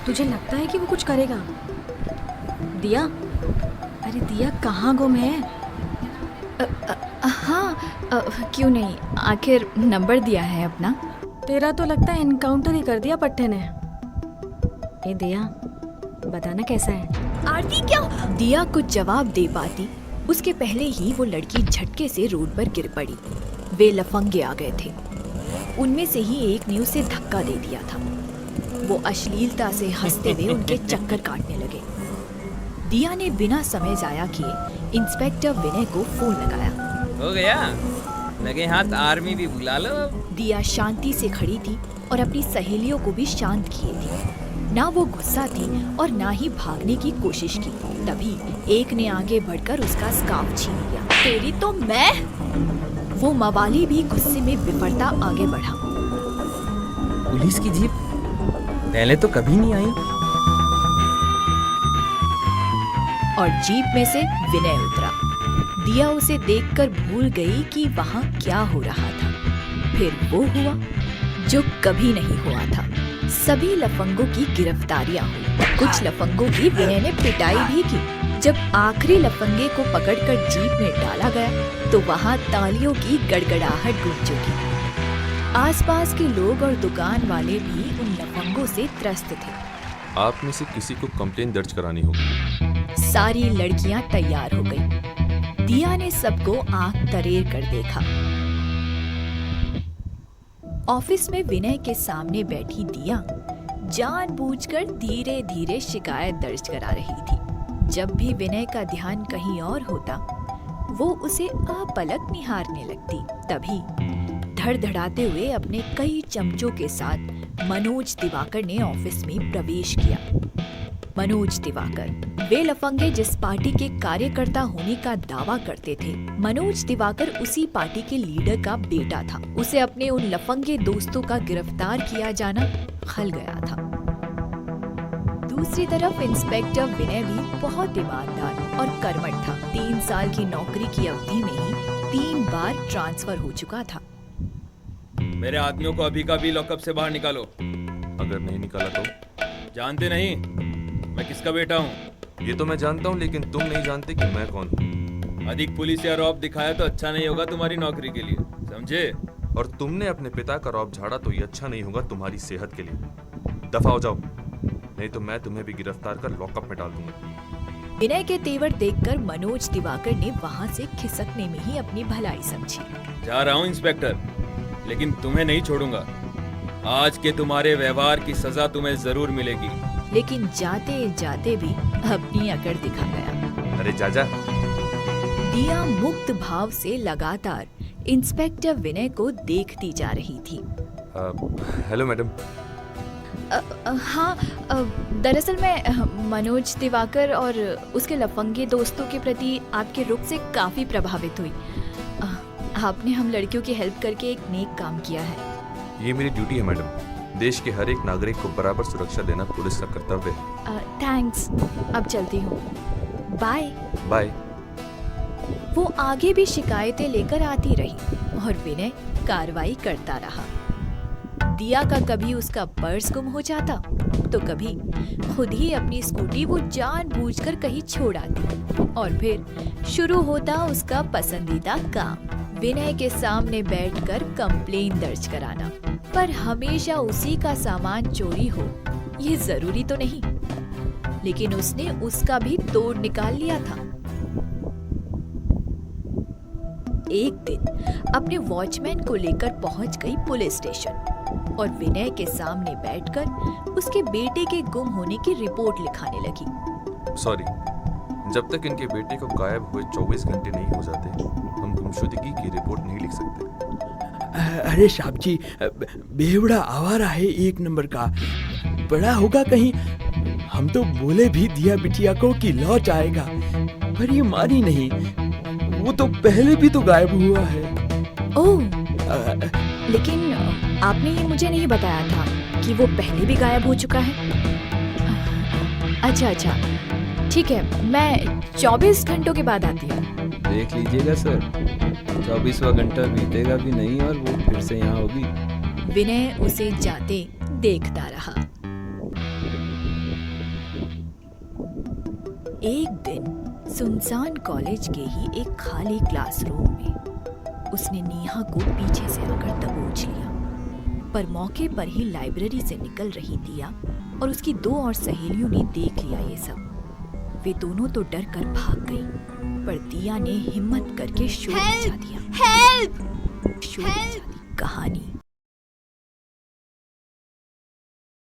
तुझे लगता है कि वो कुछ करेगा? दिया, अरे दिया कहाँ गुम है? हाँ, क्यों नहीं, आखिर नंबर दिया है अपना। तेरा तो लगता है इनकाउंटर ही कर दिया पट्टे ने। ए दिया, बताना कैसा है? आरती क्या? दिया कुछ जवाब दे पाती उसके पहले ही वो लड़की झटके से रोड पर गिर पड़ी। वे लफंगे आ गए थे। उनमें से ही एक ने उसे धक्का दे दिया था। वो अश्लीलता से हंसते हुए उनके चक्कर काटने लगे। दिया ने बिना समय जाया किए इंस्पेक्टर विनय को फोन लगाया। हो गया, लगे हाथ आर्मी भी बुला लो। दिया शांति से खड़ी थी और अपनी सहेलियों को भी शांत किए थी। ना वो गुस्सा थी और ना ही भागने की कोशिश की। तभी एक ने आगे बढ़कर उसका स्कार्फ छीन लिया। तेरी तो मैं! वो मवाली भी गुस्से में विफरता आगे बढ़ा। पुलिस की जीप पहले तो कभी नहीं आई। और जीप में से विनय उतरा। दिया उसे देखकर भूल गई कि वहाँ क्या हो रहा था। फिर वो हुआ जो कभी नहीं हुआ था। सभी लफंगों की गिरफ्तारियां हुई। कुछ लफंगों की विनय ने पिटाई भी की। जब आखिरी लफंगे को पकड़कर जीप में डाला गया तो वहाँ तालियों की गड़गड़ाहट गूंज चुकी। आसपास के लोग और दुकान वाले भी उन लफंगों से त्रस्त थे। आप में से किसी को कंप्लेंट दर्ज करानी होगी। सारी लड़कियां तैयार हो गईं। दिया ने सबको आंख तरेर कर देखा। ऑफिस में विनय के सामने बैठी दिया जानबूझकर धीरे धीरे शिकायत दर्ज करा रही थी। जब भी विनय का ध्यान कहीं और होता वो उसे अपलक निहारने लगती। तभी धड़धड़ाते हुए अपने कई चमचों के साथ मनोज दिवाकर ने ऑफिस में प्रवेश किया। मनोज दिवाकर, वे लफंगे जिस पार्टी के कार्यकर्ता होने का दावा करते थे। मनोज दिवाकर उसी पार्टी के लीडर का बेटा था। उसे अपने उन लफंगे दोस्तों का गिरफ्तार किया जाना खल गया था। दूसरी तरफ इंस्पेक्टर विनय भी बहुत ईमानदार और कर्मठ था। 3 साल की नौकरी की अवधि में ही 3 बार ट्रांसफर हो चुका था। मेरे आदमियों को अभी का भी लॉकअप से बाहर निकालो। अगर नहीं निकाला तो? जानते नहीं मैं किसका बेटा हूँ? ये तो मैं जानता हूँ, लेकिन तुम नहीं जानते कि मैं कौन हूँ। अधिक पुलिस या रौब दिखाया तो अच्छा नहीं होगा तुम्हारी नौकरी के लिए, समझे? और तुमने अपने पिता का रौब झाड़ा तो ये अच्छा नहीं होगा तुम्हारी सेहत के लिए। दफा हो जाओ, नहीं तो मैं तुम्हें भी गिरफ्तार कर लॉकअप में डाल दूंगा। विनय के तेवर देखकर मनोज दिवाकर ने वहाँ से खिसकने में ही अपनी भलाई समझी। जा रहा हूँ इंस्पेक्टर, लेकिन तुम्हें नहीं छोड़ूंगा। आज के तुम्हारे व्यवहार की सजा तुम्हें जरूर मिलेगी। लेकिन जाते जाते भी अपनी अकड़ दिखा गया। अरे जाजा। दिया मुक्त भाव से लगातार इंस्पेक्टर विनय को देखती जा रही थी। Hello madam. हाँ, दरअसल मैं मनोज दिवाकर और उसके लफंगे दोस्तों के प्रति आपके रुख से काफी प्रभावित हुई। आपने हम लड़कियों की हेल्प करके एक नेक काम किया है। ये मेरी ड्यूटी है मैडम। देश के हर एक नागरिक को बराबर सुरक्षा देना पुलिस का कर्तव्य है। थैंक्स, अब चलती हूँ। बाय। बाय। वो आगे भी शिकायतें लेकर आती रही और विनय कार्रवाई करता रहा। दिया का कभी उसका पर्स गुम हो जाता तो कभी खुद ही अपनी स्कूटी वो जानबूझकर कहीं छोड़ आती। और फिर शुरू होता उसका पसंदीदा काम, विनय के सामने बैठकर कंप्लेन दर्ज कराना। पर हमेशा उसी का सामान चोरी हो ये जरूरी तो नहीं, लेकिन उसने उसका भी तोड़ निकाल लिया था। एक दिन अपने वॉचमैन को लेकर पहुंच गई पुलिस स्टेशन और विनय के सामने बैठकर उसके बेटे के गुम होने की रिपोर्ट लिखाने लगी। सॉरी, जब तक इनके बेटे को गायब हुए 24 घंटे नहीं हो जाते हम गुमशुदगी की रिपोर्ट नहीं लिख सकते। अरे साहब जी, बेवड़ा आवारा है एक नंबर का, बड़ा होगा कहीं। हम तो बोले भी दिया बिटिया को कि लौट आएगा, पर ये मानी नहीं। वो तो पहले भी तो गायब हुआ है। ओह, लेकिन आपने ये मुझे नहीं बताया था कि वो पहले भी गायब हो चुका है। अच्छा, ठीक है, मैं 24 घंटों के बाद आती हूँ। देख लीजिएगा सर, 24वां घंटा बीतेगा भी नहीं और वो फिर से यहाँ होगी। विनय उसे जाते देखता रहा। एक दिन सुनसान कॉलेज के ही एक खाली क्लासरूम में उसने नेहा को पीछे से आकर दबोच लिया, पर मौके पर ही लाइब्रेरी से निकल रही दिया और उसकी 2 और सहेलियों ने देख लिया ये सब। वे दोनों तो डर कर भाग गई, पर दिया ने हिम्मत करके शोर मचा दिया। हेल्प! कहानी